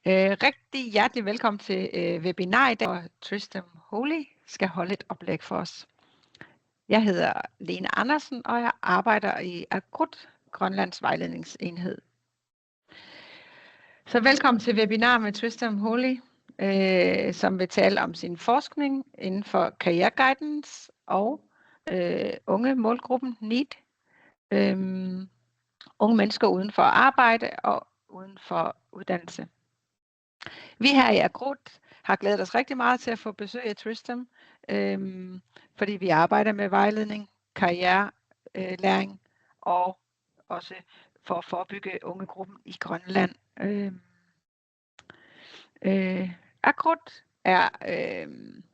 Rigtig hjertelig velkommen til webinar i dag, hvor Tristam Hooley skal holde et oplæg for os. Jeg hedder Lene Andersen, og jeg arbejder i Aqqut, Grønlands vejledningsenhed. Så velkommen til webinar med Tristam Hooley, som vil tale om sin forskning inden for karriereguidance og unge målgruppen NEET. Unge mennesker uden for arbejde og uden for uddannelse. Vi her i Aqqut har glædet os rigtig meget til at få besøg af Tristam, fordi vi arbejder med vejledning, karrierelæring og også for at forebygge ungegruppen i Grønland. Aqqut er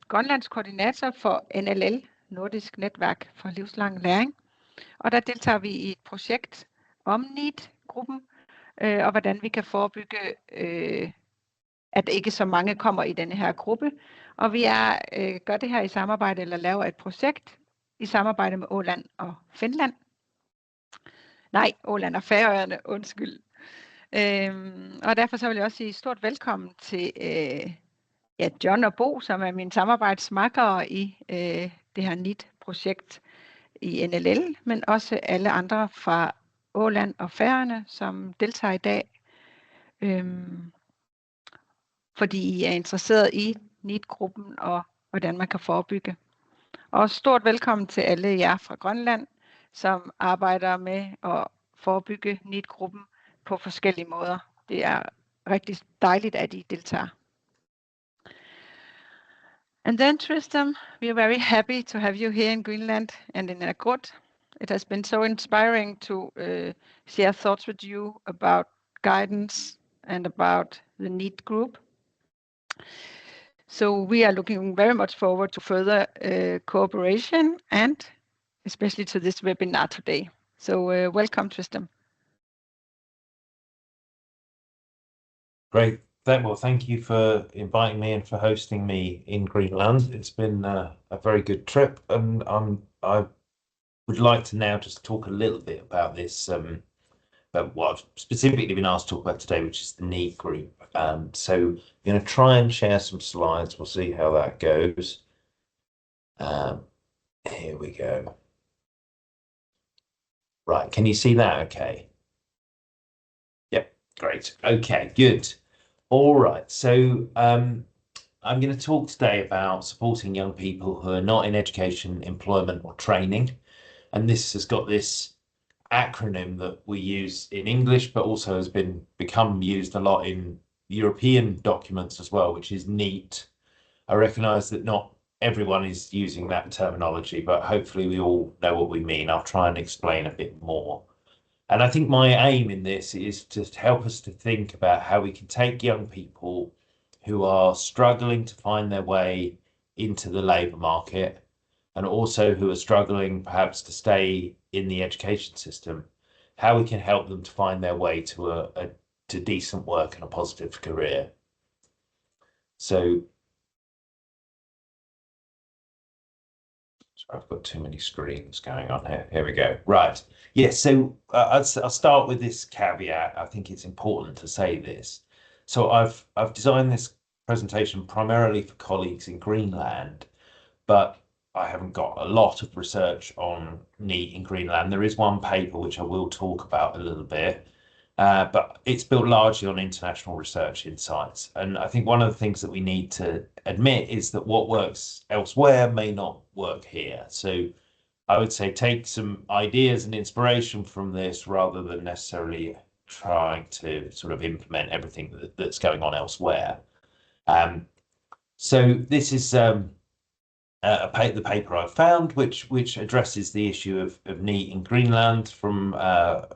Grønlands koordinator for NLL, Nordisk Netværk for Livslang Læring, og der deltager vi i et projekt om NEET-gruppen, og hvordan vi kan forebygge at ikke så mange kommer i denne her gruppe. Og vi gør det her i samarbejde, eller laver et projekt i samarbejde med Åland og Finland. Nej, Åland og Færøerne, undskyld. Og derfor så vil jeg også sige stort velkommen til John og Bo, som er mine samarbejdsmakkere i det her NEET-projekt i NLL, men også alle andre fra Åland og Færøerne, som deltager i dag. Fordi I er interesseret i NEET-gruppen og hvordan man kan forebygge. Og stort velkommen til alle jer fra Grønland, som arbejder med at forebygge NEET-gruppen på forskellige måder. Det er rigtig dejligt, at I deltager. And then Tristam, we are very happy to have you here in Greenland and in Aqqut. It has been so inspiring to share thoughts with you about guidance and about the NEET group. So we are looking very much forward to further cooperation and especially to this webinar today. So welcome, Tristam. Great. Well, thank you for inviting me and for hosting me in Greenland. It's been a very good trip, and I would like to now just talk a little bit about this, about what I've specifically been asked to talk about today, which is the NEET group. So I'm going to try and share some slides. We'll see how that goes. Here we go. Right, can you see that okay? Yep, great. Okay, good. All right, so I'm going to talk today about supporting young people who are not in education, employment or training. And this has got this acronym that we use in English, but also has become used a lot in European documents as well, which is NEET. I recognise that not everyone is using that terminology, but hopefully we all know what we mean. I'll try and explain a bit more. And I think my aim in this is to help us to think about how we can take young people who are struggling to find their way into the labour market, and also who are struggling perhaps to stay in the education system, how we can help them to find their way to decent work and a positive career. So, sorry, I've got too many screens going on here. Here we go. Right. Yes. So I'll start with this caveat. I think it's important to say this. So I've designed this presentation primarily for colleagues in Greenland, but I haven't got a lot of research on NEET in Greenland. There is one paper which I will talk about a little bit, but it's built largely on international research insights. And I think one of the things that we need to admit is that what works elsewhere may not work here. So I would say take some ideas and inspiration from this rather than necessarily trying to sort of implement everything that's going on elsewhere. So this is the paper I found, which addresses the issue of NEET in Greenland from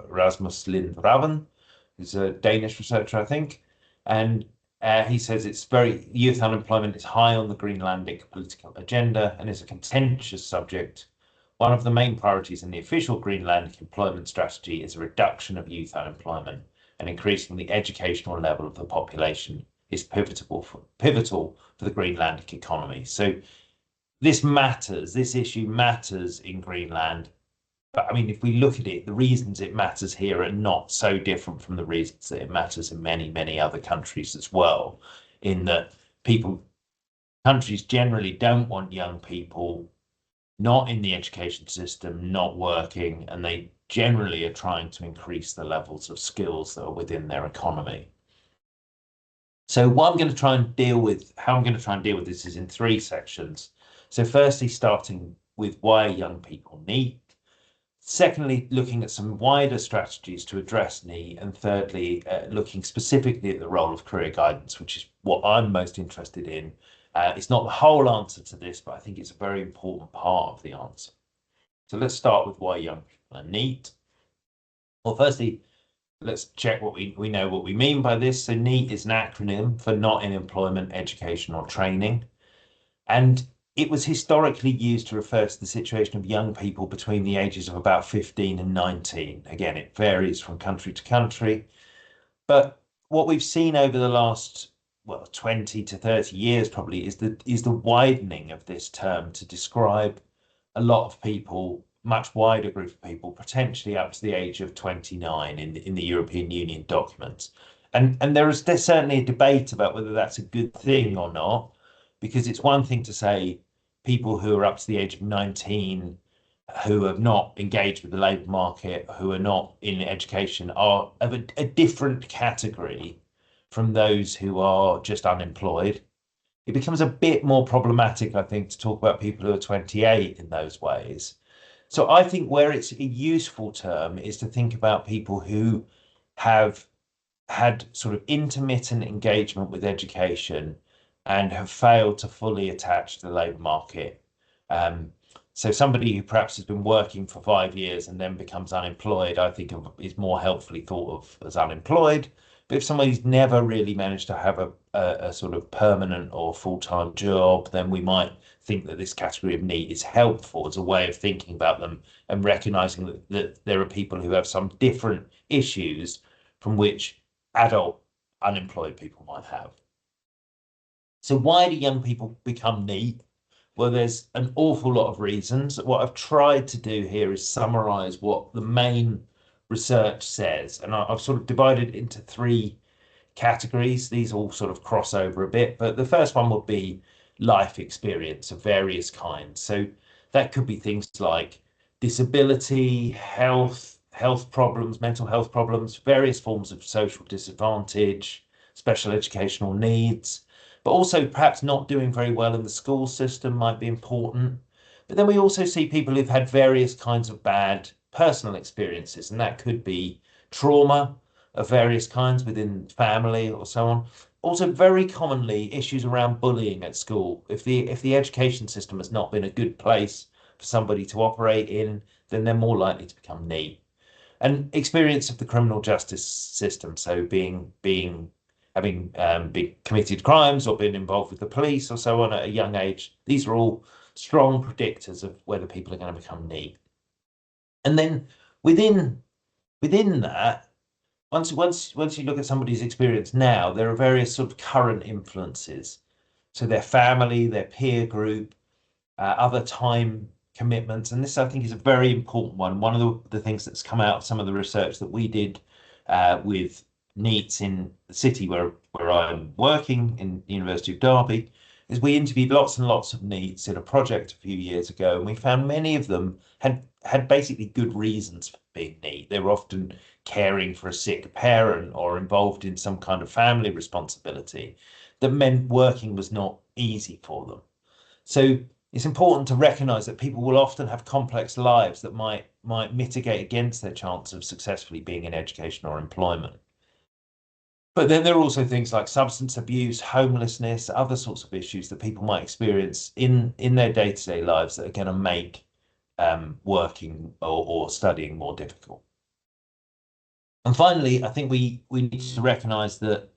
Rasmus Lindraven, who's a Danish researcher, I think. And he says youth unemployment is high on the Greenlandic political agenda and is a contentious subject. One of the main priorities in the official Greenlandic employment strategy is a reduction of youth unemployment, and increasing the educational level of the population is pivotal for the Greenlandic economy. So this issue matters in Greenland But I mean, if we look at it, the reasons it matters here are not so different from the reasons that it matters in many, many other countries as well, in that countries generally don't want young people not in the education system, not working, and they generally are trying to increase the levels of skills that are within their economy. So what I'm going to try and deal with, how I'm going to try and deal with this is in three sections. So firstly, starting with why young people need. Secondly, looking at some wider strategies to address NEET. And thirdly, looking specifically at the role of career guidance, which is what I'm most interested in. It's not the whole answer to this, but I think it's a very important part of the answer. So let's start with why young people are NEET. Well, firstly, let's check what we know what we mean by this. So NEET is an acronym for not in employment, education or training. And it was historically used to refer to the situation of young people between the ages of about 15 and 19. Again, it varies from country to country. But what we've seen over the last, well, 20 to 30 years probably is the widening of this term to describe a lot of people, much wider group of people, potentially up to the age of 29 in the European Union documents. And there's certainly a debate about whether that's a good thing or not, because it's one thing to say people who are up to the age of 19 who have not engaged with the labour market, who are not in education, are of a different category from those who are just unemployed. It becomes a bit more problematic, I think, to talk about people who are 28 in those ways. So I think where it's a useful term is to think about people who have had sort of intermittent engagement with education and have failed to fully attach to the labour market. So somebody who perhaps has been working for 5 years and then becomes unemployed, I think is more helpfully thought of as unemployed. But if somebody's never really managed to have a sort of permanent or full-time job, then we might think that this category of NEET is helpful as a way of thinking about them and recognizing that there are people who have some different issues from which adult unemployed people might have. So why do young people become NEET? Well, there's an awful lot of reasons. What I've tried to do here is summarize what the main research says. And I've sort of divided it into three categories. These all sort of cross over a bit, but the first one would be life experience of various kinds. So that could be things like disability, health problems, mental health problems, various forms of social disadvantage, special educational needs, but also perhaps not doing very well in the school system might be important. But then we also see people who've had various kinds of bad personal experiences, and that could be trauma of various kinds within family or so on. Also, very commonly, issues around bullying at school. If the education system has not been a good place for somebody to operate in, then they're more likely to become NEET. And experience of the criminal justice system, so having been committed crimes or been involved with the police or so on at a young age, these are all strong predictors of whether people are going to become NEET. And then within that, once you look at somebody's experience now, there are various sort of current influences. So their family, their peer group, other time commitments. And this, I think, is a very important one. One of the things that's come out of some of the research that we did with NEETs in the city where I'm working in the University of Derby is we interviewed lots and lots of NEETs in a project a few years ago, and we found many of them had basically good reasons for being NEET. They were often caring for a sick parent or involved in some kind of family responsibility that meant working was not easy for them. So it's important to recognize that people will often have complex lives that might mitigate against their chance of successfully being in education or employment. But then there are also things like substance abuse, homelessness, other sorts of issues that people might experience in their day-to-day lives that are going to make working or studying more difficult. And finally, I think we need to recognize that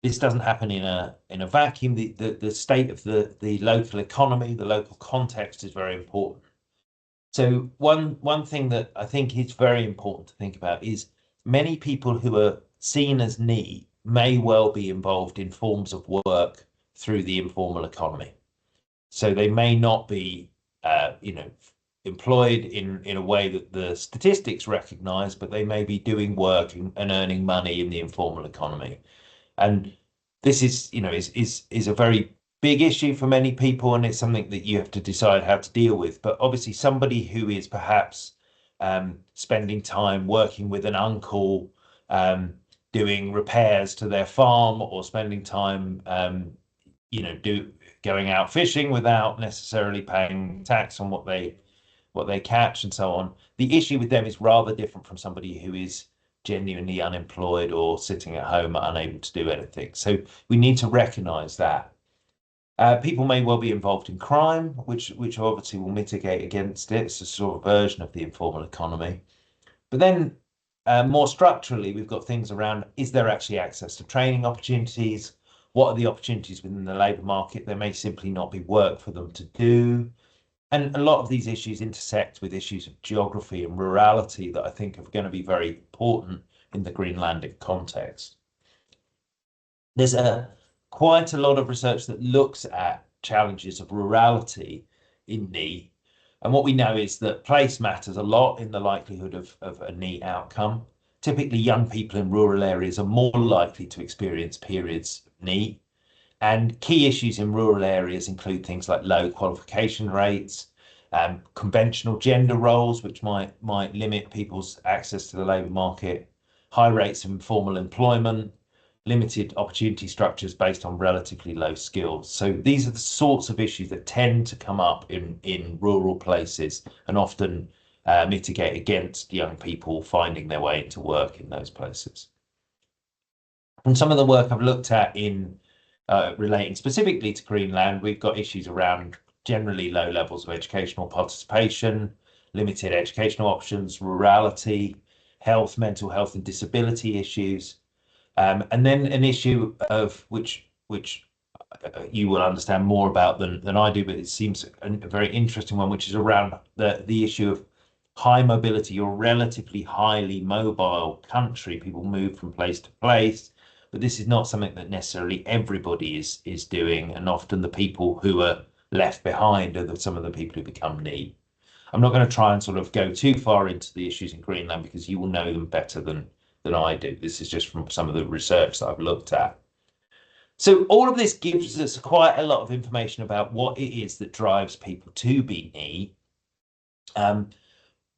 this doesn't happen in a vacuum. The state of the local economy, the local context is very important. So one thing that I think is very important to think about is many people who are seen as NEET may well be involved in forms of work through the informal economy. So they may not be, employed in a way that the statistics recognize, but they may be doing work and earning money in the informal economy. And this is, is a very big issue for many people, and it's something that you have to decide how to deal with. But obviously, somebody who is perhaps spending time working with an uncle, doing repairs to their farm, or spending time, going out fishing without necessarily paying tax on what they catch and so on. The issue with them is rather different from somebody who is genuinely unemployed or sitting at home unable to do anything. So we need to recognize that. People may well be involved in crime, which obviously will mitigate against it. It's a sort of version of the informal economy. But then more structurally, we've got things around, is there actually access to training opportunities? What are the opportunities within the labour market? There may simply not be work for them to do. And a lot of these issues intersect with issues of geography and rurality that I think are going to be very important in the Greenlandic context. There's quite a lot of research that looks at challenges of rurality in NEET. And what we know is that place matters a lot in the likelihood of a NEET outcome. Typically, young people in rural areas are more likely to experience periods of NEET. And key issues in rural areas include things like low qualification rates, conventional gender roles, which might limit people's access to the labour market, high rates of informal employment, limited opportunity structures based on relatively low skills. So these are the sorts of issues that tend to come up in rural places and often mitigate against young people finding their way into work in those places. And some of the work I've looked at in relating specifically to Greenland, we've got issues around generally low levels of educational participation, limited educational options, rurality, health, mental health and disability issues. And then an issue of which you will understand more about than I do, but it seems a very interesting one, which is around the issue of high mobility or relatively highly mobile country. People move from place to place, but this is not something that necessarily everybody is doing, and often the people who are left behind are some of the people who become NEET. I'm not going to try and sort of go too far into the issues in Greenland because you will know them better than I do. This is just from some of the research that I've looked at. So all of this gives us quite a lot of information about what it is that drives people to be NEET.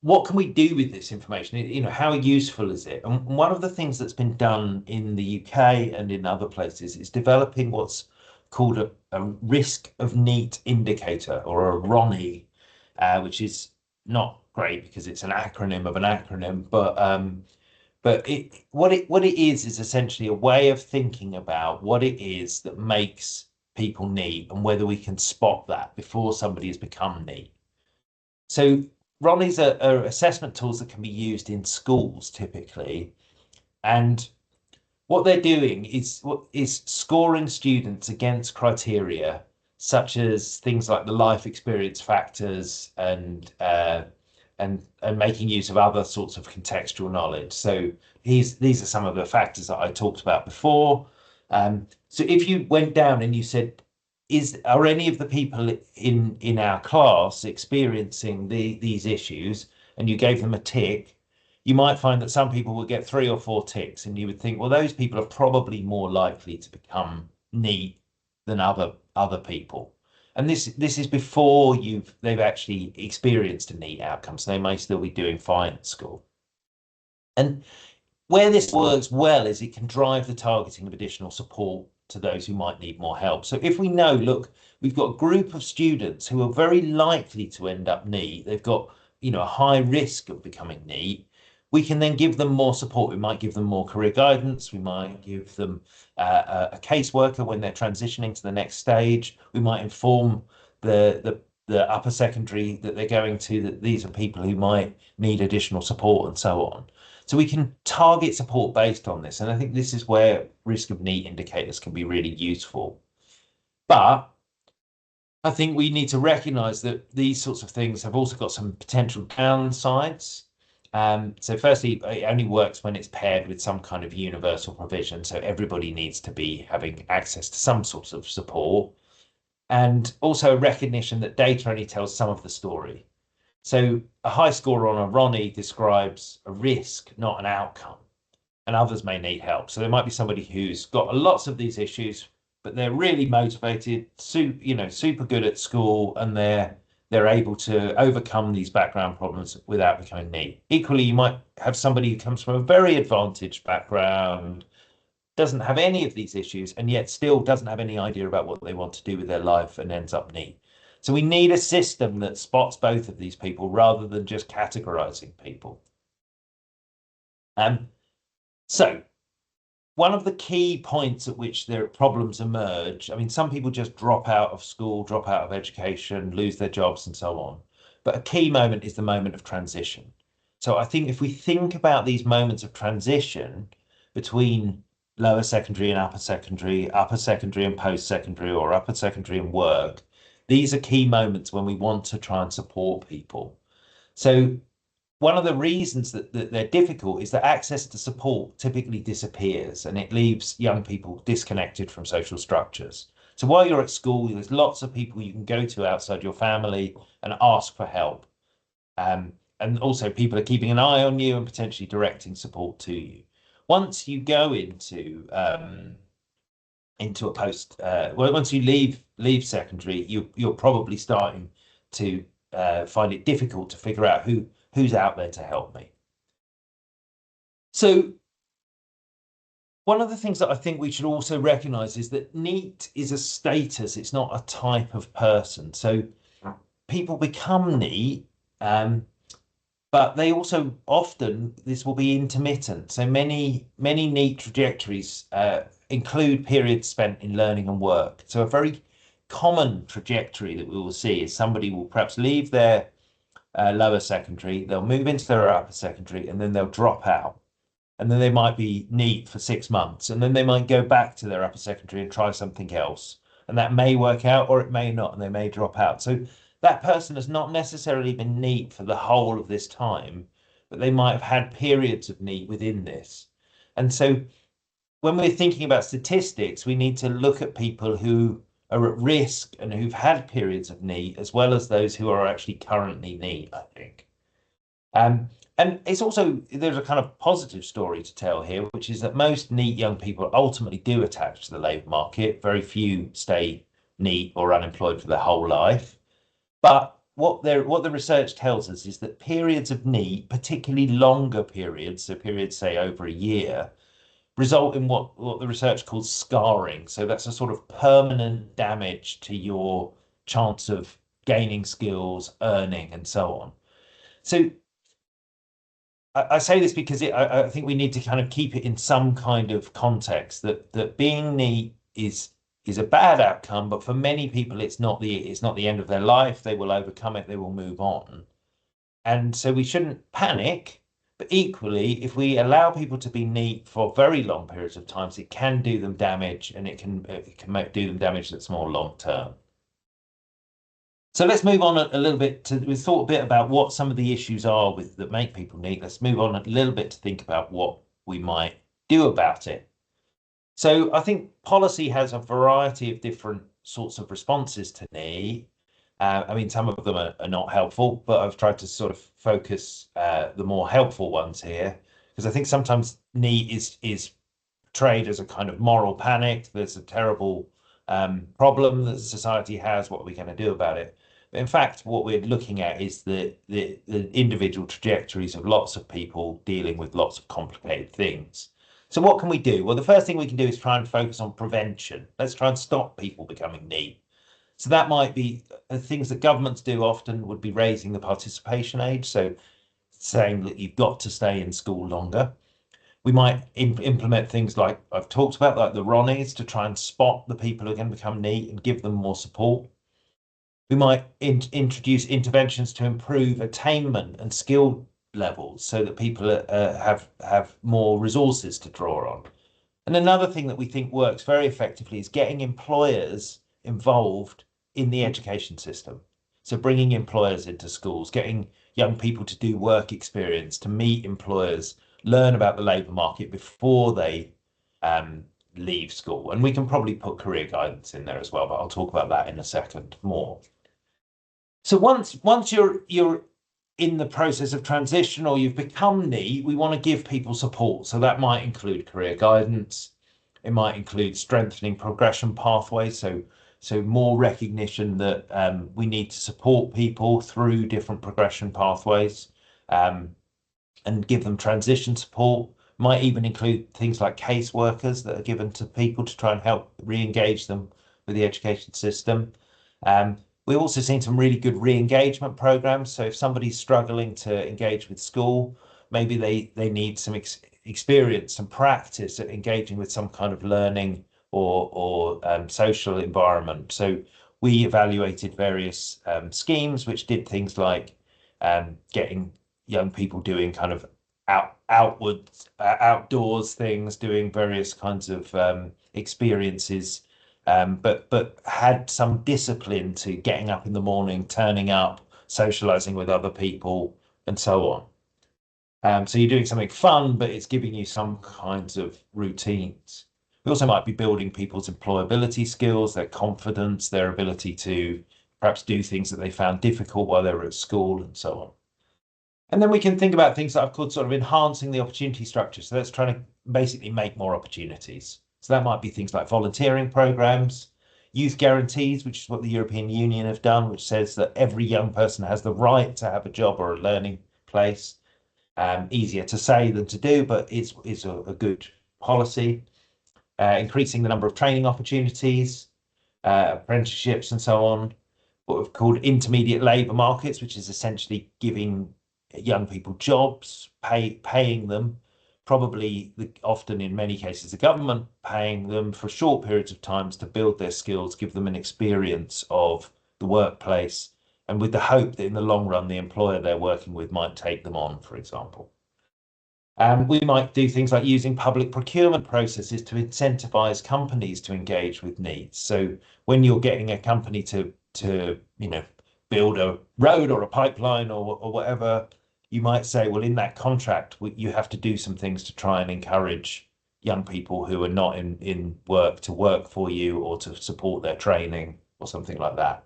What can we do with this information? How useful is it? And one of the things that's been done in the UK and in other places is developing what's called a risk of NEET indicator, or a RONI, which is not great because it's an acronym of an acronym, but what it is essentially a way of thinking about what it is that makes people NEET and whether we can spot that before somebody has become NEET. So RONIs are assessment tools that can be used in schools typically, and what they're doing is scoring students against criteria such as things like the life experience factors and making use of other sorts of contextual knowledge. So these are some of the factors that I talked about before. So if you went down and you said, are any of the people in our class experiencing these issues, and you gave them a tick, you might find that some people would get 3 or 4 ticks, and you would think, well, those people are probably more likely to become NEET than other people. And this is before they've actually experienced a NEET outcome, so they may still be doing fine at school. And where this works well is it can drive the targeting of additional support to those who might need more help. So if we know, look, we've got a group of students who are very likely to end up NEET, they've got a high risk of becoming NEET, we can then give them more support. We might give them more career guidance. We might give them a caseworker when they're transitioning to the next stage. We might inform the upper secondary that they're going to that these are people who might need additional support and so on. So we can target support based on this. And I think this is where risk of NEET indicators can be really useful. But I think we need to recognize that these sorts of things have also got some potential downsides. So firstly, it only works when it's paired with some kind of universal provision. So everybody needs to be having access to some sorts of support. And also a recognition that data only tells some of the story. So a high score on a Ronnie describes a risk, not an outcome. And others may need help. So there might be somebody who's got lots of these issues, but they're really motivated, super good at school, and they're able to overcome these background problems without becoming NEET. Equally, you might have somebody who comes from a very advantaged background, doesn't have any of these issues, and yet still doesn't have any idea about what they want to do with their life and ends up NEET. So we need a system that spots both of these people rather than just categorizing people. So one of the key points at which their problems emerge, I mean, some people just drop out of school, drop out of education, lose their jobs and so on. But a key moment is the moment of transition. So I think if we think about these moments of transition between lower secondary and upper secondary and post-secondary, or upper secondary and work, these are key moments when we want to try and support people. So one of the reasons that they're difficult is that access to support typically disappears, and it leaves young people disconnected from social structures. So while you're at school, there's lots of people you can go to outside your family and ask for help. And also people are keeping an eye on you and potentially directing support to you. Once you go into a post, once you leave secondary, you're probably starting to find it difficult to figure out who's out there to help me. So one of the things that I think we should also recognize is that NEET is a status, it's not a type of person. So people become NEET, but they also often, this will be intermittent. So many NEET trajectories include periods spent in learning and work. So a very common trajectory that we will see is somebody will perhaps leave their lower secondary, they'll move into their upper secondary, and then they'll drop out. And then they might be NEET for 6 months, and then they might go back to their upper secondary and try something else. And that may work out or it may not, and they may drop out. So that person has not necessarily been NEET for the whole of this time, but they might have had periods of NEET within this. And so when we're thinking about statistics, we need to look at people who are at risk and who've had periods of NEET, as well as those who are actually currently NEET, I think. And it's also, there's a kind of positive story to tell here, which is that most NEET young people ultimately do attach to the labour market. Very few stay NEET or unemployed for their whole life. But what the research tells us is that periods of NEET, particularly longer periods, so periods say over a year, result in what the research calls scarring. So that's a sort of permanent damage to your chance of gaining skills, earning, and so on. So I say this because I think we need to kind of keep it in some kind of context that being NEET is a bad outcome, but for many people it's not the end of their life. They will overcome it, they will move on. And so we shouldn't panic, but equally, if we allow people to be NEET for very long periods of time, it can do them damage, and it can do them damage that's more long term. So let's move on a little bit we thought a bit about what some of the issues are that make people NEET. Let's move on a little bit to think about what we might do about it. So I think policy has a variety of different sorts of responses to NEET. I mean, some of them are not helpful, but I've tried to sort of focus the more helpful ones here, because I think sometimes NEET is portrayed as a kind of moral panic. There's a terrible problem that society has. What are we going to do about it? But in fact, what we're looking at is the individual trajectories of lots of people dealing with lots of complicated things. So what can we do? Well, the first thing we can do is try and focus on prevention. Let's try and stop people becoming NEET. So that might be things that governments do often would be raising the participation age. So saying that you've got to stay in school longer. We might implement things like I've talked about, like the Ronnies, to try and spot the people who are going to become NEET and give them more support. We might introduce interventions to improve attainment and skill levels so that people have more resources to draw on. And another thing that we think works very effectively is getting employers involved in the education system. So bringing employers into schools, getting young people to do work experience, to meet employers, learn about the labour market before they leave school. And we can probably put career guidance in there as well, but I'll talk about that in a second more. So once you're in the process of transition or you've become NEET, we want to give people support. So that might include career guidance. It might include strengthening progression pathways. So more recognition that we need to support people through different progression pathways and give them transition support. Might even include things like caseworkers that are given to people to try and help re-engage them with the education system. We've also seen some really good re-engagement programs. So if somebody's struggling to engage with school, maybe they need some experience, some practice at engaging with some kind of learning or social environment. So we evaluated various schemes which did things like getting young people doing kind of outdoors things, doing various kinds of experiences, but had some discipline to getting up in the morning, turning up, socializing with other people, and so on. So you're doing something fun, but it's giving you some kinds of routines. We also might be building people's employability skills, their confidence, their ability to perhaps do things that they found difficult while they were at school, and so on. And then we can think about things that I've called sort of enhancing the opportunity structure. So that's trying to basically make more opportunities. So that might be things like volunteering programs, youth guarantees, which is what the European Union have done, which says that every young person has the right to have a job or a learning place. Easier to say than to do, but it's a good policy. Increasing the number of training opportunities, apprenticeships, and so on. What we've called intermediate labour markets, which is essentially giving young people jobs, paying them, probably often in many cases the government paying them for short periods of times to build their skills, give them an experience of the workplace, and with the hope that in the long run the employer they're working with might take them on, for example. We might do things like using public procurement processes to incentivize companies to engage with needs. So when you're getting a company to build a road or a pipeline or whatever, you might say, well, in that contract, you have to do some things to try and encourage young people who are not in work to work for you or to support their training or something like that.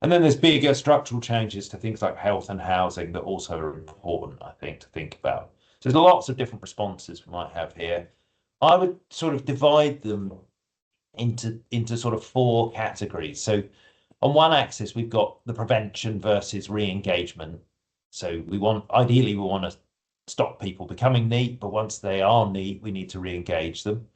And then there's bigger structural changes to things like health and housing that also are important, I think, to think about. So there's lots of different responses we might have here. I would sort of divide them into sort of four categories. So on one axis, we've got the prevention versus re-engagement. So ideally, we want to stop people becoming NEET, but once they are NEET, we need to re-engage them.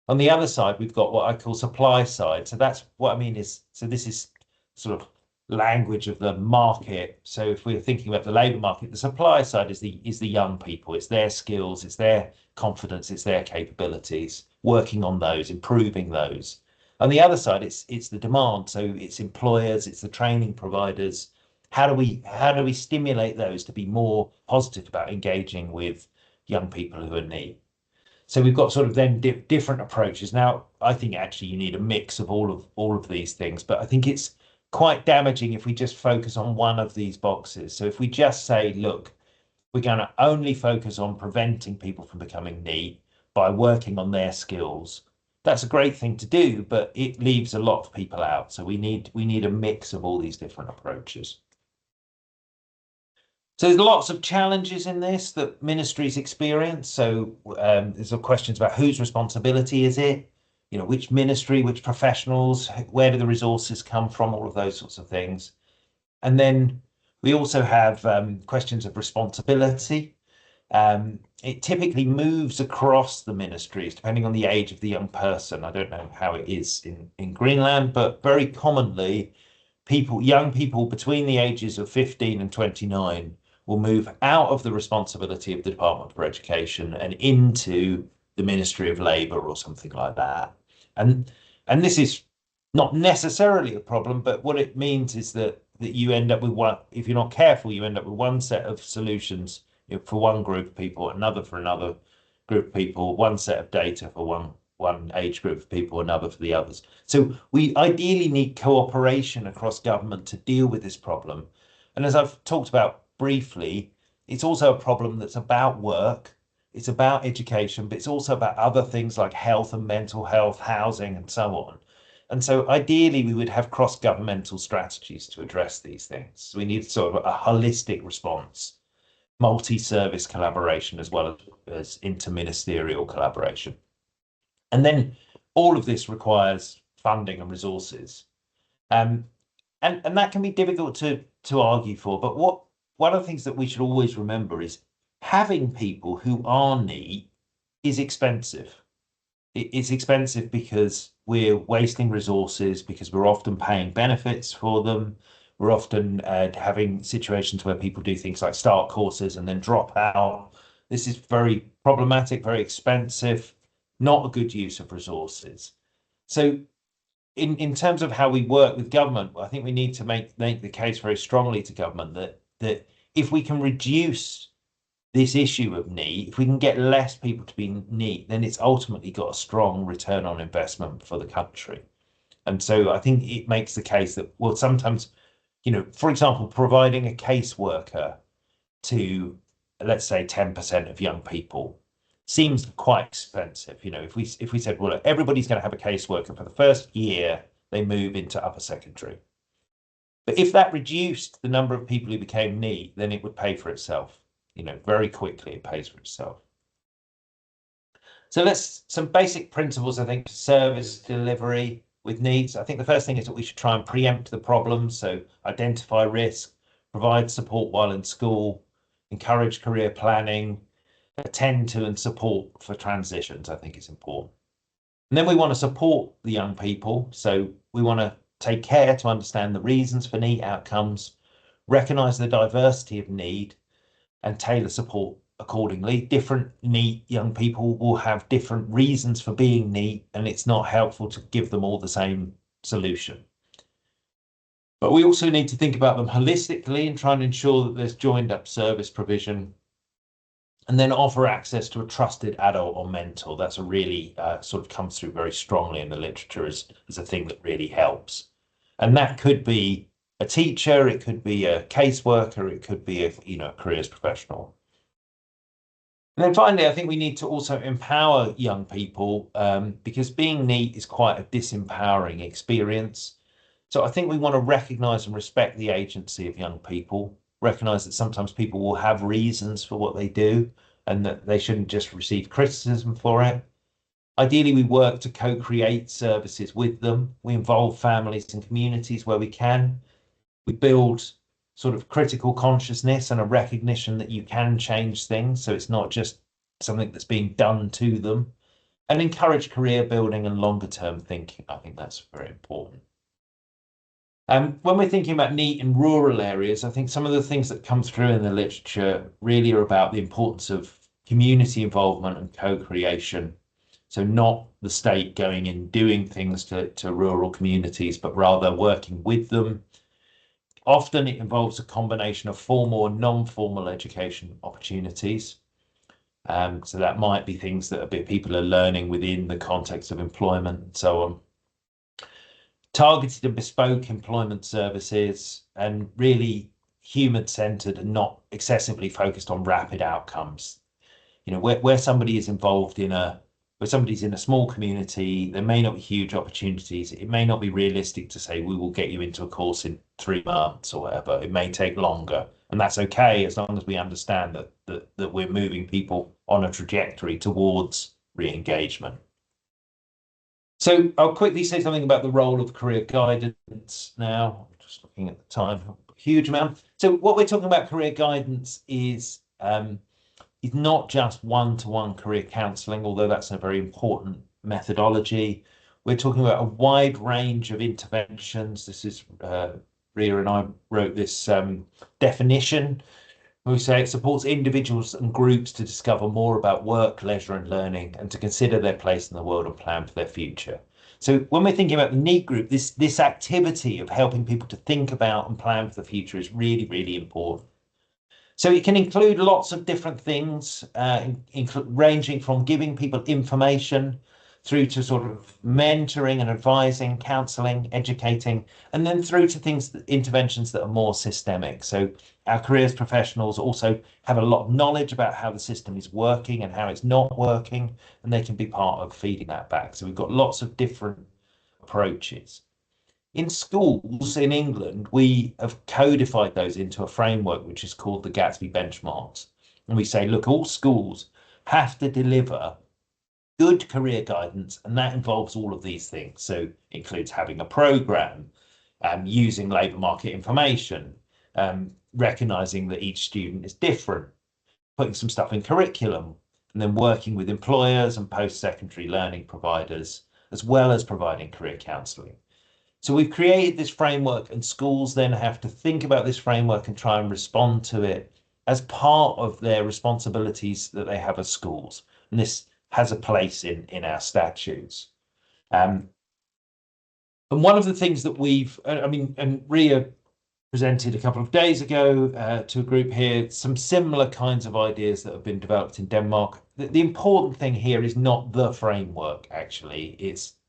On the other side, we've got what I call supply side. So that's what I mean is, so this is sort of language of the market. So if we're thinking about the labour market, the supply side is the young people. It's their skills, it's their confidence, it's their capabilities, working on those, improving those. On the other side, it's the demand. So it's employers, it's the training providers. How do we stimulate those to be more positive about engaging with young people who are NEET? So we've got sort of then different approaches. Now, I think actually you need a mix of all of these things, but I think it's quite damaging if we just focus on one of these boxes. So if we just say, look, we're going to only focus on preventing people from becoming NEET by working on their skills, that's a great thing to do, but it leaves a lot of people out. So we need a mix of all these different approaches. So there's lots of challenges in this that ministries experience. So there's questions about whose responsibility is it? Which ministry, which professionals, where do the resources come from, all of those sorts of things. And then we also have questions of responsibility. It typically moves across the ministries depending on the age of the young person. I don't know how it is in Greenland, but very commonly young people between the ages of 15 and 29 will move out of the responsibility of the Department for Education and into the Ministry of Labour or something like that. And this is not necessarily a problem, but what it means is that you end up with one, if you're not careful, you end up with one set of solutions for one group of people, another for another group of people, one set of data for one age group of people, another for the others. So we ideally need cooperation across government to deal with this problem. And as I've talked about briefly, it's also a problem that's about work, it's about education, but it's also about other things like health and mental health, housing, and so on. And so ideally, we would have cross-governmental strategies to address these things. We need sort of a holistic response, multi-service collaboration, as well as interministerial collaboration. And then all of this requires funding and resources. And that can be difficult to argue for. But one of the things that we should always remember is having people who are NEET is expensive. It's expensive because we're wasting resources, because we're often paying benefits for them. We're often having situations where people do things like start courses and then drop out. This is very problematic, very expensive, not a good use of resources. So in terms of how we work with government, I think we need to make the case very strongly to government that if we can reduce this issue of NEET, if we can get less people to be NEET, then it's ultimately got a strong return on investment for the country. And so I think it makes the case that, well, sometimes, for example, providing a caseworker to, let's say, 10% of young people seems quite expensive. If we said, well, look, everybody's going to have a caseworker for the first year they move into upper secondary. But if that reduced the number of people who became NEET, then it would pay for itself. Very quickly it pays for itself. So let's some basic principles, I think, service delivery with needs. I think the first thing is that we should try and preempt the problems. So identify risk, provide support while in school, encourage career planning, attend to and support for transitions, I think is important. And then we want to support the young people. So we want to take care to understand the reasons for NEET outcomes, recognise the diversity of need, and tailor support accordingly. Different NEET young people will have different reasons for being NEET, and it's not helpful to give them all the same solution. But we also need to think about them holistically and try and ensure that there's joined up service provision, and then offer access to a trusted adult or mentor. That's a really sort of comes through very strongly in the literature as a thing that really helps. And that could be a teacher, it could be a caseworker, it could be a careers professional. And then finally, I think we need to also empower young people because being NEET is quite a disempowering experience. So I think we want to recognise and respect the agency of young people, recognise that sometimes people will have reasons for what they do and that they shouldn't just receive criticism for it. Ideally, we work to co-create services with them. We involve families and communities where we can. We build sort of critical consciousness and a recognition that you can change things. So it's not just something that's being done to them, and encourage career building and longer term thinking. I think that's very important. When we're thinking about NEET in rural areas, I think some of the things that come through in the literature really are about the importance of community involvement and co-creation. So not the state going in doing things to rural communities, but rather working with them. Often it involves a combination of formal and non-formal education opportunities. So that might be things that people are learning within the context of employment and so on. Targeted and bespoke employment services, and really human-centered and not excessively focused on rapid outcomes. Where somebody is involved where somebody's in a small community, there may not be huge opportunities. It may not be realistic to say we will get you into a course in 3 months or whatever. It may take longer, and that's okay as long as we understand that we're moving people on a trajectory towards re-engagement. So I'll quickly say something about the role of career guidance now. Just looking at the time, huge amount. So what we're talking about career guidance is not just one-to-one career counselling, although that's a very important methodology. We're talking about a wide range of interventions. This is Ria and I wrote this definition. We say it supports individuals and groups to discover more about work, leisure and learning, and to consider their place in the world and plan for their future. So when we're thinking about the NEET group, this activity of helping people to think about and plan for the future is really, really important. So it can include lots of different things, ranging from giving people information through to sort of mentoring and advising, counselling, educating, and then through to interventions that are more systemic. So our careers professionals also have a lot of knowledge about how the system is working and how it's not working, and they can be part of feeding that back. So we've got lots of different approaches. In schools in England, we have codified those into a framework which is called the Gatsby benchmarks. And we say, look, all schools have to deliver good career guidance, and that involves all of these things. So it includes having a program, using labour market information, recognising that each student is different, putting some stuff in curriculum, and then working with employers and post-secondary learning providers, as well as providing career counselling. So we've created this framework, and schools then have to think about this framework and try and respond to it as part of their responsibilities that they have as schools. And this has a place in our statutes. And one of the things that and Ria presented a couple of days ago to a group here, some similar kinds of ideas that have been developed in Denmark. The important thing here is not the framework, actually.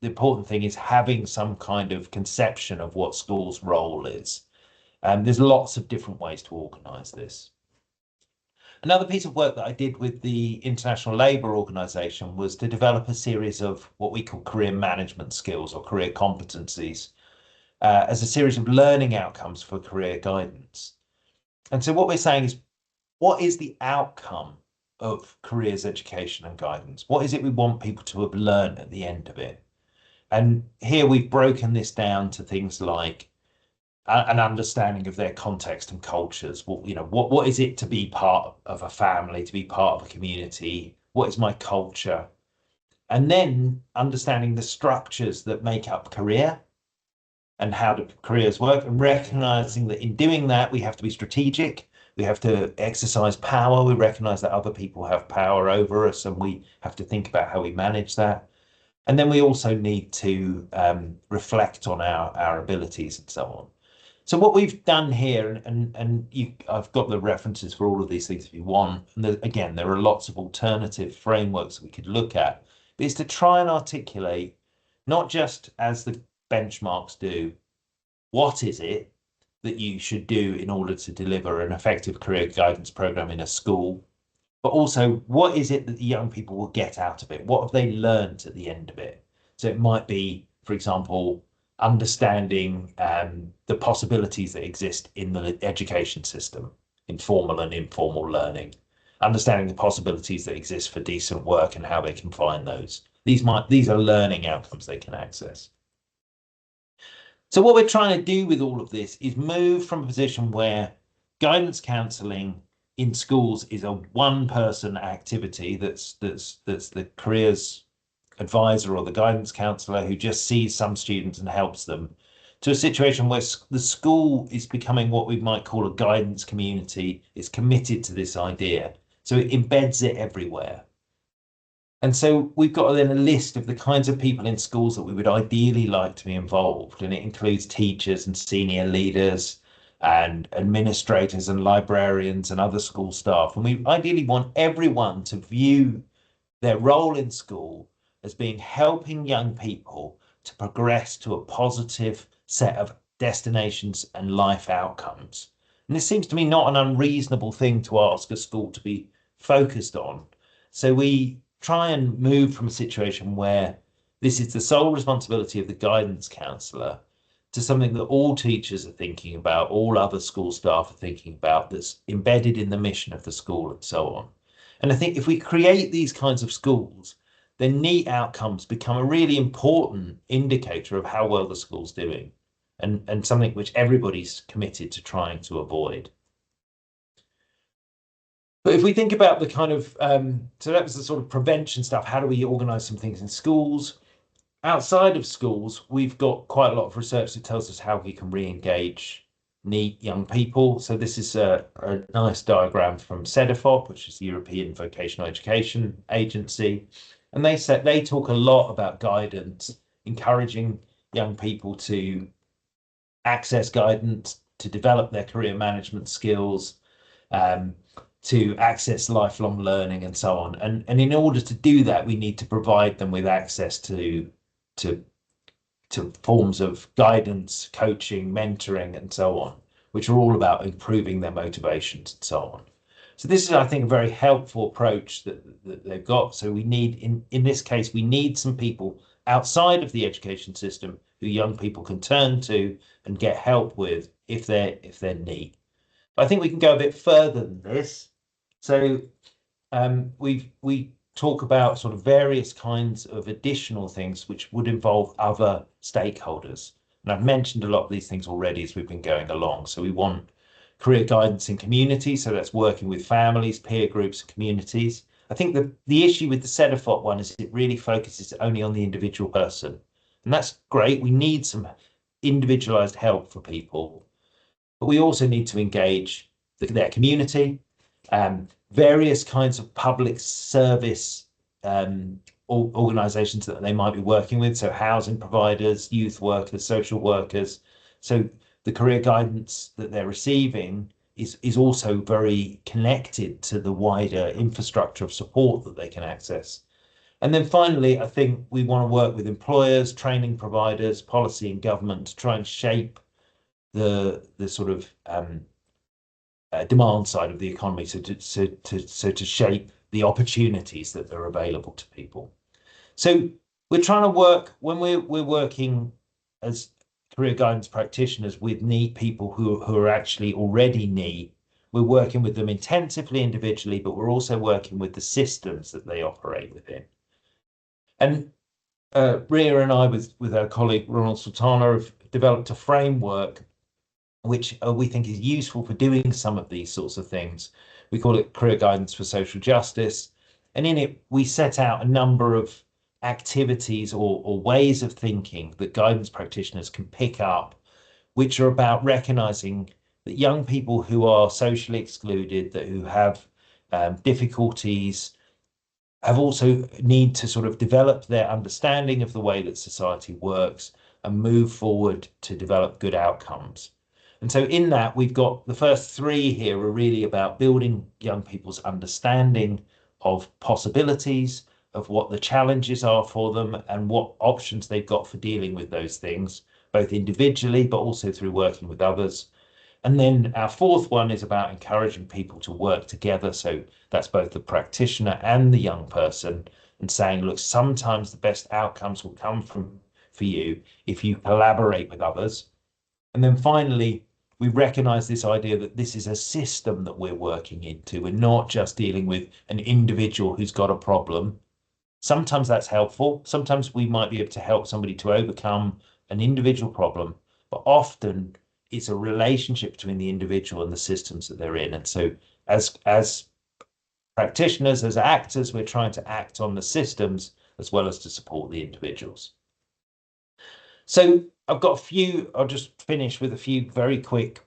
The important thing is having some kind of conception of what schools' role is. There's lots of different ways to organise this. Another piece of work that I did with the International Labour Organization was to develop a series of what we call career management skills or career competencies as a series of learning outcomes for career guidance. And so what we're saying is, what is the outcome of careers education and guidance? What is it we want people to have learned at the end of it? And here we've broken this down to things like an understanding of their context and cultures. Well, what is it to be part of a family, to be part of a community? What is my culture? And then understanding the structures that make up career and how do careers work, and recognizing that in doing that, we have to be strategic. We have to exercise power. We recognize that other people have power over us, and we have to think about how we manage that. And then we also need to reflect on our abilities and so on. So what we've done here, I've got the references for all of these things if you want. And again, there are lots of alternative frameworks we could look at, but it's to try and articulate, not just as the benchmarks do, what is it that you should do in order to deliver an effective career guidance program in a school, but also what is it that the young people will get out of it? What have they learned at the end of it? So it might be, for example, understanding the possibilities that exist in the education system, in formal and informal learning, understanding the possibilities that exist for decent work and how they can find those. These are learning outcomes they can access. So what we're trying to do with all of this is move from a position where guidance counselling in schools is a one-person activity that's the careers advisor or the guidance counsellor who just sees some students and helps them, to a situation where the school is becoming what we might call a guidance community. It's committed to this idea, so it embeds it everywhere. And so we've got then a list of the kinds of people in schools that we would ideally like to be involved, and it includes teachers and senior leaders and administrators and librarians and other school staff. And we ideally want everyone to view their role in school as being helping young people to progress to a positive set of destinations and life outcomes. And this seems to me not an unreasonable thing to ask a school to be focused on. So we try and move from a situation where this is the sole responsibility of the guidance counsellor to something that all teachers are thinking about, all other school staff are thinking about, that's embedded in the mission of the school and so on. And I think if we create these kinds of schools, then NEET outcomes become a really important indicator of how well the school's doing, and something which everybody's committed to trying to avoid. But if we think about the kind of, so that was the sort of prevention stuff, how do we organise some things in schools? Outside of schools, we've got quite a lot of research that tells us how we can re-engage NEET young people. So this is a nice diagram from CEDEFOP, which is the European Vocational Education Agency. And they talk a lot about guidance, encouraging young people to access guidance, to develop their career management skills, to access lifelong learning and so on. And in order to do that, we need to provide them with access to forms of guidance, coaching, mentoring, and so on, which are all about improving their motivations and so on. So this is, I think, a very helpful approach that they've got. So we need, in this case, we need some people outside of the education system who young people can turn to and get help with if they're NEET. But I think we can go a bit further than this. So we talk about sort of various kinds of additional things which would involve other stakeholders. And I've mentioned a lot of these things already as we've been going along. So we want career guidance in community. So that's working with families, peer groups, and communities. I think the issue with the Cedefop one is it really focuses only on the individual person. And that's great. We need some individualized help for people, but we also need to engage their community, various kinds of public service organizations that they might be working with, so housing providers, youth workers, social workers. So the career guidance that they're receiving is also very connected to the wider infrastructure of support that they can access. And then finally, I think we want to work with employers, training providers, policy and government to try and shape the sort of demand side of the economy, so to shape the opportunities that are available to people. So we're trying to work when we're working as career guidance practitioners with NEET people who are actually already NEET. We're working with them intensively individually, but we're also working with the systems that they operate within. And Ria and I, with our colleague Ronald Sultana, have developed a framework which we think is useful for doing some of these sorts of things. We call it Career Guidance for Social Justice. And in it, we set out a number of activities or ways of thinking that guidance practitioners can pick up, which are about recognizing that young people who are socially excluded, who have difficulties, have also need to sort of develop their understanding of the way that society works and move forward to develop good outcomes. And so in that, we've got the first three here are really about building young people's understanding of possibilities, of what the challenges are for them and what options they've got for dealing with those things, both individually, but also through working with others. And then our fourth one is about encouraging people to work together. So that's both the practitioner and the young person, and saying, look, sometimes the best outcomes will come for you if you collaborate with others. And then finally, we recognize this idea that this is a system that we're working into. We're not just dealing with an individual who's got a problem. Sometimes that's helpful. Sometimes we might be able to help somebody to overcome an individual problem, but often it's a relationship between the individual and the systems that they're in. And so as practitioners, as actors, we're trying to act on the systems as well as to support the individuals. So I've got a few, I'll just finish with a few very quick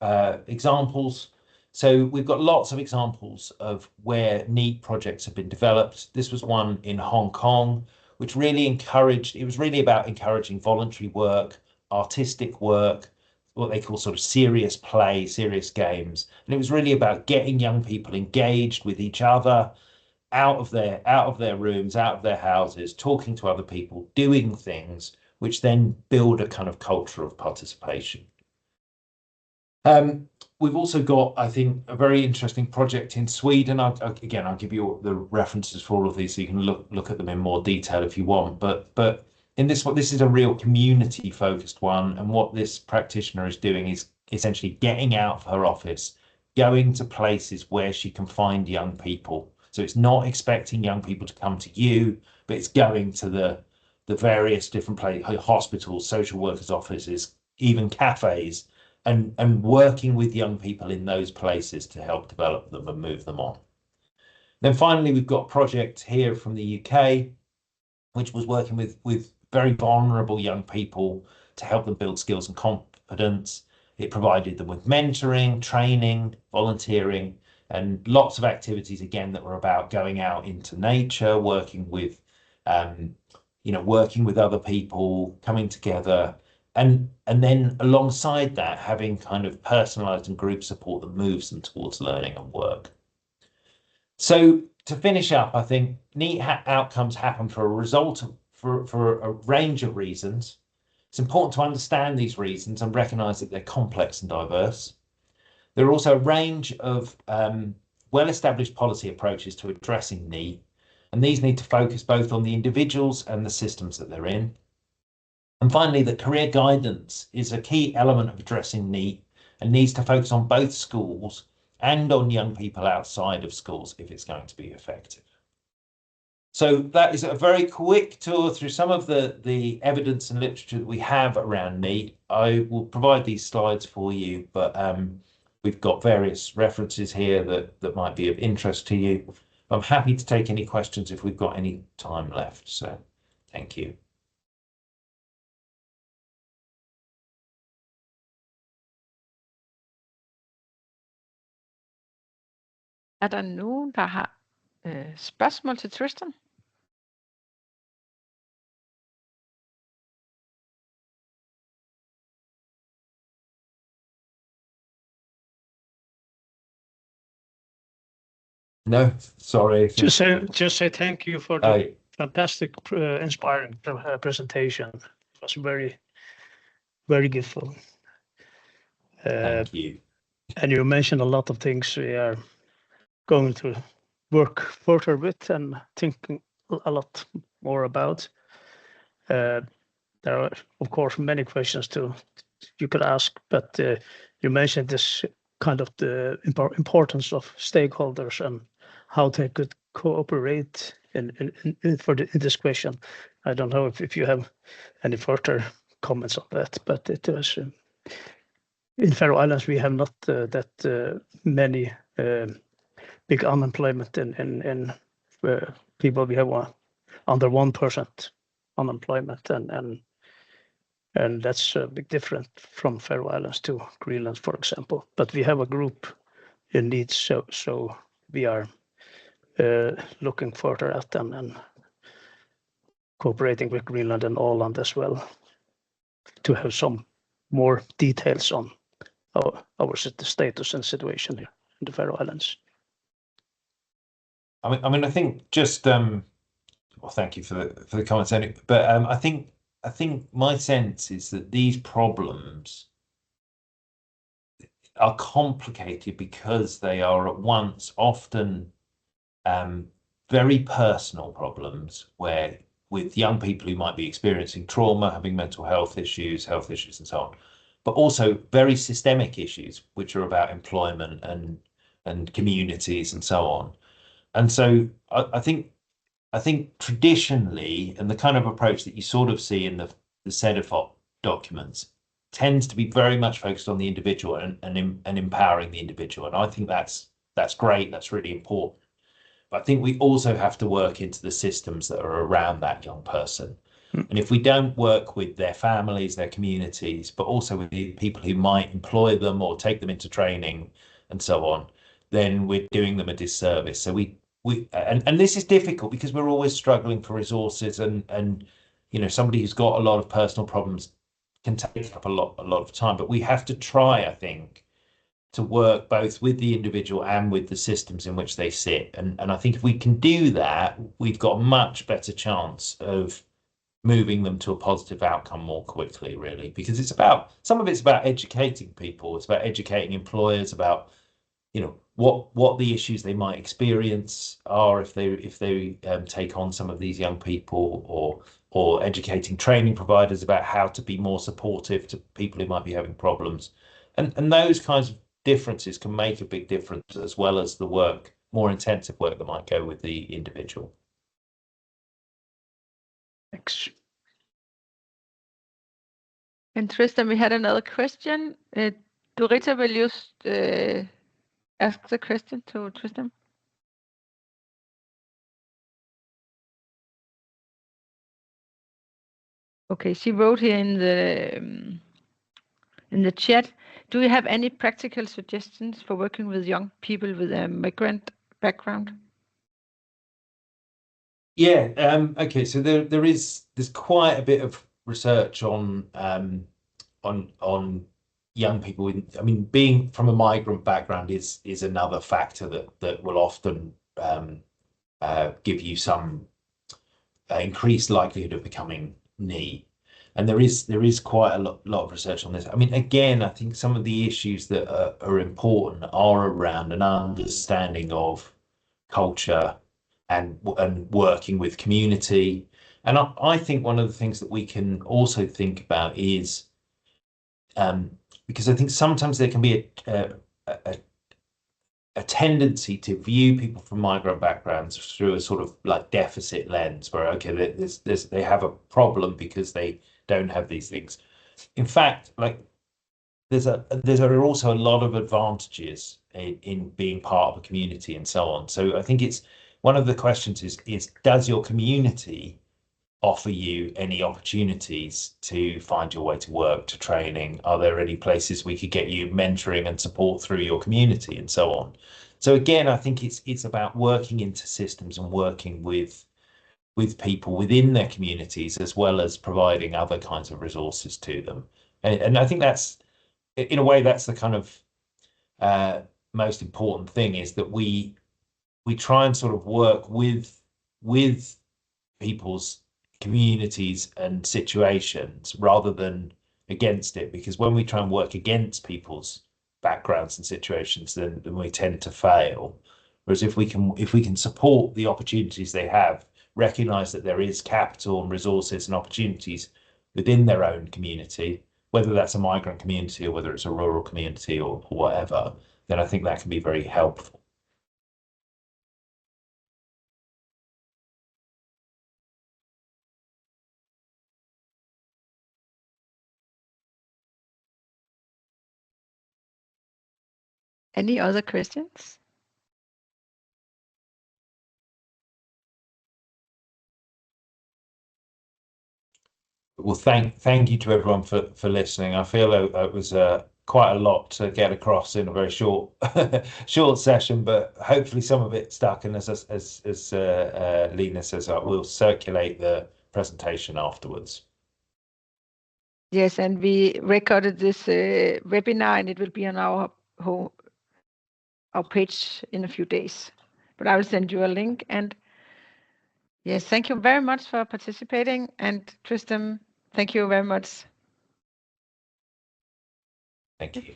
examples. So we've got lots of examples of where NEET projects have been developed. This was one in Hong Kong, which really it was really about encouraging voluntary work, artistic work, what they call sort of serious play, serious games. And it was really about getting young people engaged with each other, out of their rooms, out of their houses, talking to other people, doing things which then build a kind of culture of participation. We've also got, I think, a very interesting project in Sweden. Again, I'll give you the references for all of these so you can look at them in more detail if you want. But in this one, this is a real community-focused one. And what this practitioner is doing is essentially getting out of her office, going to places where she can find young people. So it's not expecting young people to come to you, but it's going to the various different places, hospitals, social workers' offices, even cafes, and working with young people in those places to help develop them and move them on. Then finally, we've got a project here from the UK, which was working with very vulnerable young people to help them build skills and confidence. It provided them with mentoring, training, volunteering, and lots of activities, again, that were about going out into nature, working with working with other people, coming together, and then alongside that, having kind of personalized and group support that moves them towards learning and work. So to finish up, I think NEET outcomes happen for a range of reasons. It's important to understand these reasons and recognize that they're complex and diverse. There are also a range of well-established policy approaches to addressing NEET. And these need to focus both on the individuals and the systems that they're in. And finally, that career guidance is a key element of addressing NEET and needs to focus on both schools and on young people outside of schools if it's going to be effective. So that is a very quick tour through some of the evidence and literature that we have around NEET. I will provide these slides for you, but we've got various references here that might be of interest to you. I'm happy to take any questions if we've got any time left. So thank you. Er der nogen, der har spørgsmål til Tristam? No, sorry. Just say thank you for the fantastic, inspiring presentation. It was very, very grateful. Thank you. And you mentioned a lot of things we are going to work further with and thinking a lot more about. There are, of course, many questions you could ask, but you mentioned this kind of the importance of stakeholders and how they could cooperate in this question. I don't know if you have any further comments on that, but it was in Faroe Islands we have not that many big unemployment in people. We have under 1% unemployment, and that's a big difference from Faroe Islands to Greenland, for example. But we have a group in NEET, so we are looking further at them and cooperating with Greenland and Åland as well to have some more details on our status and situation here in the Faroe Islands. I mean, I think just well, thank you for the comments, Andy. But I think my sense is that these problems are complicated because they are at once often very personal problems, where with young people who might be experiencing trauma, having mental health issues, and so on, but also very systemic issues, which are about employment and communities and so on. And so I think traditionally, and the kind of approach that you sort of see in the CEDEFOP documents tends to be very much focused on the individual and empowering the individual. And I think that's great. That's really important. But I think we also have to work into the systems that are around that young person. And if we don't work with their families, their communities, but also with the people who might employ them or take them into training and so on, then we're doing them a disservice. So and this is difficult because we're always struggling for resources, and you know, somebody who's got a lot of personal problems can take up a lot of time. But we have to try, I think, to work both with the individual and with the systems in which they sit. And I think if we can do that, we've got a much better chance of moving them to a positive outcome more quickly, really, because some of it's about educating people. It's about educating employers about, you know, what the issues they might experience are if they take on some of these young people, or educating training providers about how to be more supportive to people who might be having problems. And those kinds of differences can make a big difference, as well as the more intensive work that might go with the individual. Thanks. And Tristam, we had another question. Dorita will just ask the question to Tristam. Okay, she wrote here in the chat, do you have any practical suggestions for working with young people with a migrant background? Yeah, okay, so there's quite a bit of research on young people with, I mean, being from a migrant background is another factor that will often give you some increased likelihood of becoming NEET. And there is quite a lot of research on this. I mean, again, I think some of the issues that are important are around an understanding of culture, and working with community. And I think one of the things that we can also think about is, because I think sometimes there can be a tendency to view people from migrant backgrounds through a sort of like deficit lens, where okay, they have a problem because they don't have these things. In fact, like there's also a lot of advantages in being part of a community and so on. So I think it's one of the questions is does your community offer you any opportunities to find your way to work, to training? Are there any places we could get you mentoring and support through your community and so on? So again, I think it's about working into systems and working with people within their communities, as well as providing other kinds of resources to them. And I think that's, in a way, that's the kind of most important thing, is that we try and sort of work with people's communities and situations rather than against it, because when we try and work against people's backgrounds and situations, then we tend to fail. Whereas if we can support the opportunities they have, recognize that there is capital and resources and opportunities within their own community, whether that's a migrant community or whether it's a rural community or whatever, then I think that can be very helpful. Any other questions? Well, thank you to everyone for listening. I feel it was quite a lot to get across in a very short short session, but hopefully some of it stuck. And as Lena says, we'll circulate the presentation afterwards. Yes, and we recorded this webinar, and it will be on our page in a few days. But I will send you a link. And yes, thank you very much for participating. And Tristam, thank you very much. Thank you.